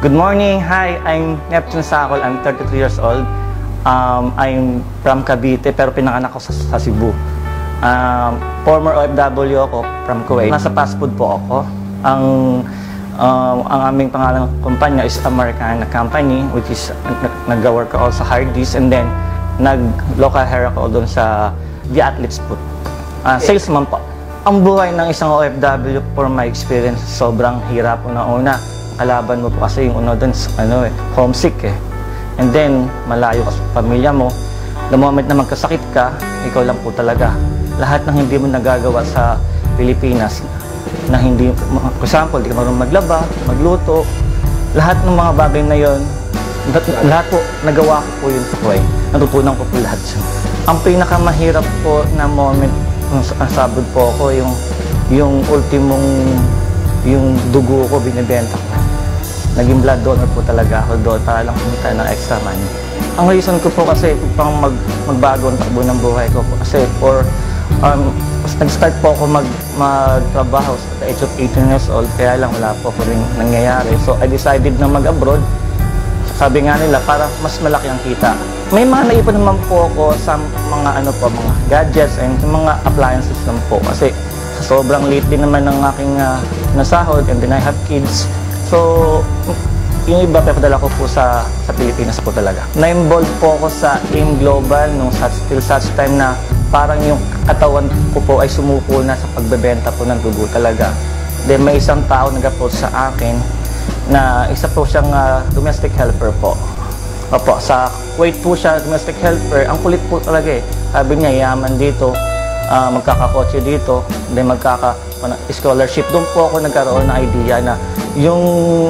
Good morning. Hi, I'm Neptune Sacol. I'm 33 years old. I'm from Cavite pero pinanganak ako sa Cebu. Former OFW ako from Kuwait. Nasa fast food po ako. Ang aming pangalang kumpanya is Americana Company, which is nag-work ako sa Hardee's, and then nag-local hair ako doon sa The Athletes Food. Salesman po. Ang buhay ng isang OFW, for my experience, sobrang hirap una-una. Kalaban mo po kasi yung doon, homesick eh. And then, malayo ka sa pamilya mo. The moment na magkasakit ka, ikaw lang po talaga. Lahat ng hindi mo nagagawa sa Pilipinas, na hindi, for example, di ka marunong maglaba, magluto, lahat ng mga bagay na yon, lahat po, nagawa ko po yun sa Kuwait. Natutunan ko po lahat yun. Ang pinakamahirap po na moment, sabod po ako, yung ultimong, yung dugo ko, binibenta ko. Naging blood donor po talaga ako doon para lang kumita ng extra money. Ang reason ko po kasi upang magbago ang takbo ng buhay ko po. Kasi nag-start po ako magtrabaho sa the age of 18 years old, kaya lang wala po ako rin nangyayari. So I decided na mag-abroad. Sabi nga nila, para mas malaki ang kita. May mga naipon naman po ako sa mga mga gadgets and mga appliances naman po. Kasi sa sobrang late din naman ng aking nasahod, and then I have kids. So, yung iba papadala ko po sa Pilipinas po talaga. Na-involved po ako sa AIM Global till such time na parang yung katawan ko po ay sumuko na sa pagbebenta po ng dugo talaga. Then may isang tao nag-approach sa akin na isa po siyang domestic helper po. Opo, sa Kuwait po siya, domestic helper. Ang kulit po talaga eh. Sabi niya, yaman dito, magkakakotse dito, then scholarship. Doon po ako nagkaroon ng idea na yung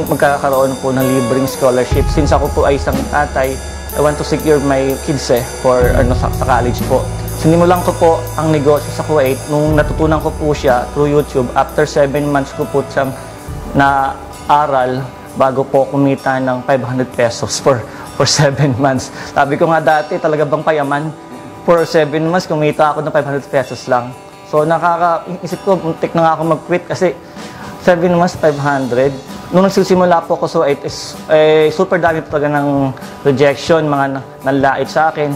magkakaroon po ng libreng scholarship. Since ako po ay isang tatay, I want to secure my kids for sa college po. Sinimulan ko po ang negosyo sa Kuwait nung natutunan ko po siya through YouTube. After 7 months ko po siyang na-aral bago po kumita ng 500 pesos for 7 months. Sabi ko nga dati, talaga bang payaman? For 7 months, kumita ako ng 500 pesos lang. So isip ko, muntik na nga ako mag-quit kasi 7 months, 500. Nung nagsisimula po ako, so it is super dami talaga ng rejection, mga nanlait sa akin.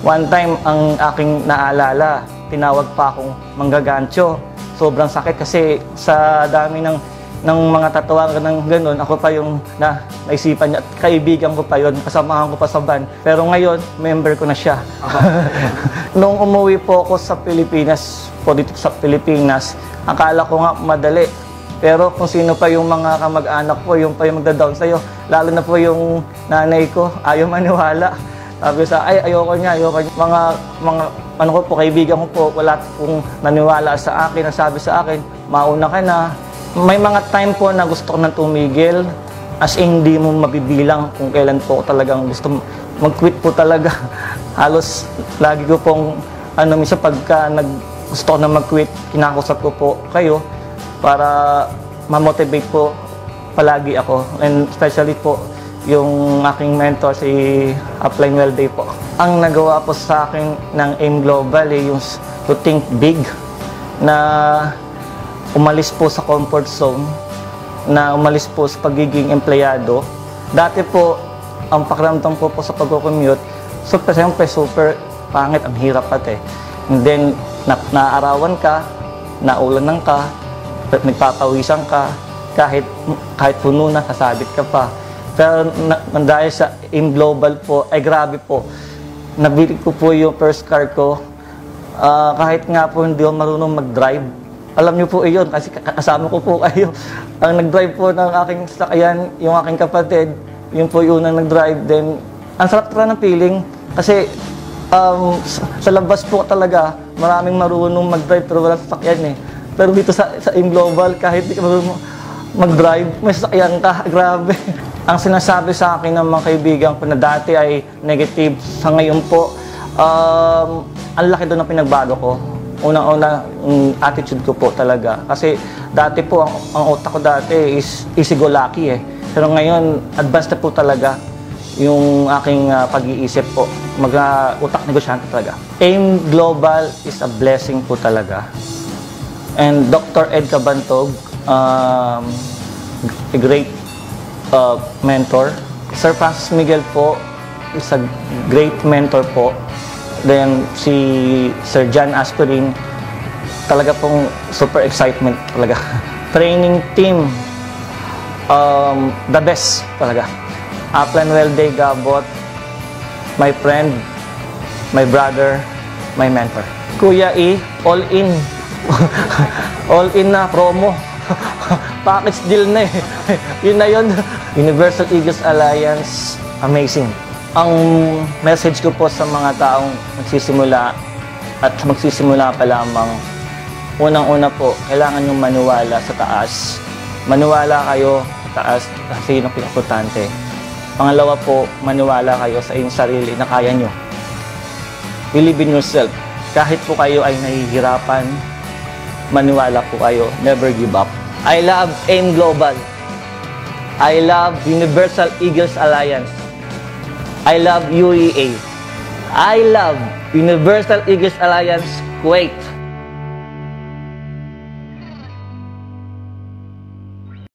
One time, ang aking naalala, tinawag pa akong manggagancho. Sobrang sakit kasi sa dami ng mga tatawagan ng ganun, ako pa yung naisipan niya, kaibigan ko pa yun, kasamahan ko pa sa van. Pero ngayon, member ko na siya. Nung umuwi po ako sa Pilipinas, dito sa Pilipinas, akala ko nga madali. Pero kung sino pa yung mga kamag-anak ko, yung pa yung magda-down sa'yo, lalo na po yung nanay ko, ayaw maniwala. Sabi sa, ayoko niya. Mga kaibigan ko po, wala pong naniwala sa akin, nasabi sa akin, mauna ka na. May mga time po na gusto ko nang tumigil, as in hindi mo mabibilang kung kailan po talagang gusto mag-quit po talaga. Halos lagi ko pong, minsan pagka gusto ko na mag-quit, kinakusap ko po kayo para ma-motivate po palagi ako. And especially po, yung aking mentor, si Upline Welday po. Ang nagawa po sa akin ng AIM Global yung to think big, na umalis po sa comfort zone, na umalis po sa pagiging empleyado. Dati po, ang pakiramdam po sa pag-commute, super pangit, ang hirap pati. And then, naarawan ka, naulanan ka, nagpapawisan ka, kahit puno na, sasabit ka pa. Pero dahil sa AIM Global po, ay grabe po. Nabili ko po yung first car ko, kahit nga po hindi ako marunong mag-drive. Alam niyo po iyon, kasi kasama ko po kayo. Ang nag-drive po ng aking sakyan, yung aking kapatid, yung po yung nag-drive. Then, ang sarap ng feeling, kasi sa labas po talaga, maraming marunong mag-drive pero walang sasakyan eh. Pero dito sa AIM Global, kahit di ka marunong mag-drive, may sasakyan ka, grabe. Ang sinasabi sa akin ng mga kaibigan ko na dati ay negative, sa ngayon po, ang laki doon na pinagbago ko. Unang-una, attitude ko po talaga. Kasi dati po, ang utak ko dati is easy-go-lucky eh. Pero ngayon, advanced na po talaga yung aking pag-iisip po. Utak negosyante talaga. AIM Global is a blessing po talaga. And Dr. Ed Cabantog, a great mentor. Sir Francis Miguel po is a great mentor po. Then si Sir John Aspirin, talaga pong super excitement talaga. Training team, the best talaga. Aplan Welde Gabot, my friend, my brother, my mentor. Kuya E, all in. All in na, promo. Package deal na eh. Yun na yun. Universal Eagles Alliance, amazing. Ang message ko po sa mga taong magsisimula at magsisimula pa lamang, unang-una po, kailangan nyo maniwala sa taas. Maniwala kayo sa taas kasi yun ang pinakimportante. Pangalawa po, maniwala kayo sa inyong sarili na kaya nyo. Believe in yourself. Kahit po kayo ay nahihirapan, maniwala po kayo. Never give up. I love AIM Global. I love Universal Eagles Alliance. I love UEA. I love Universal Eagles Alliance Kuwait.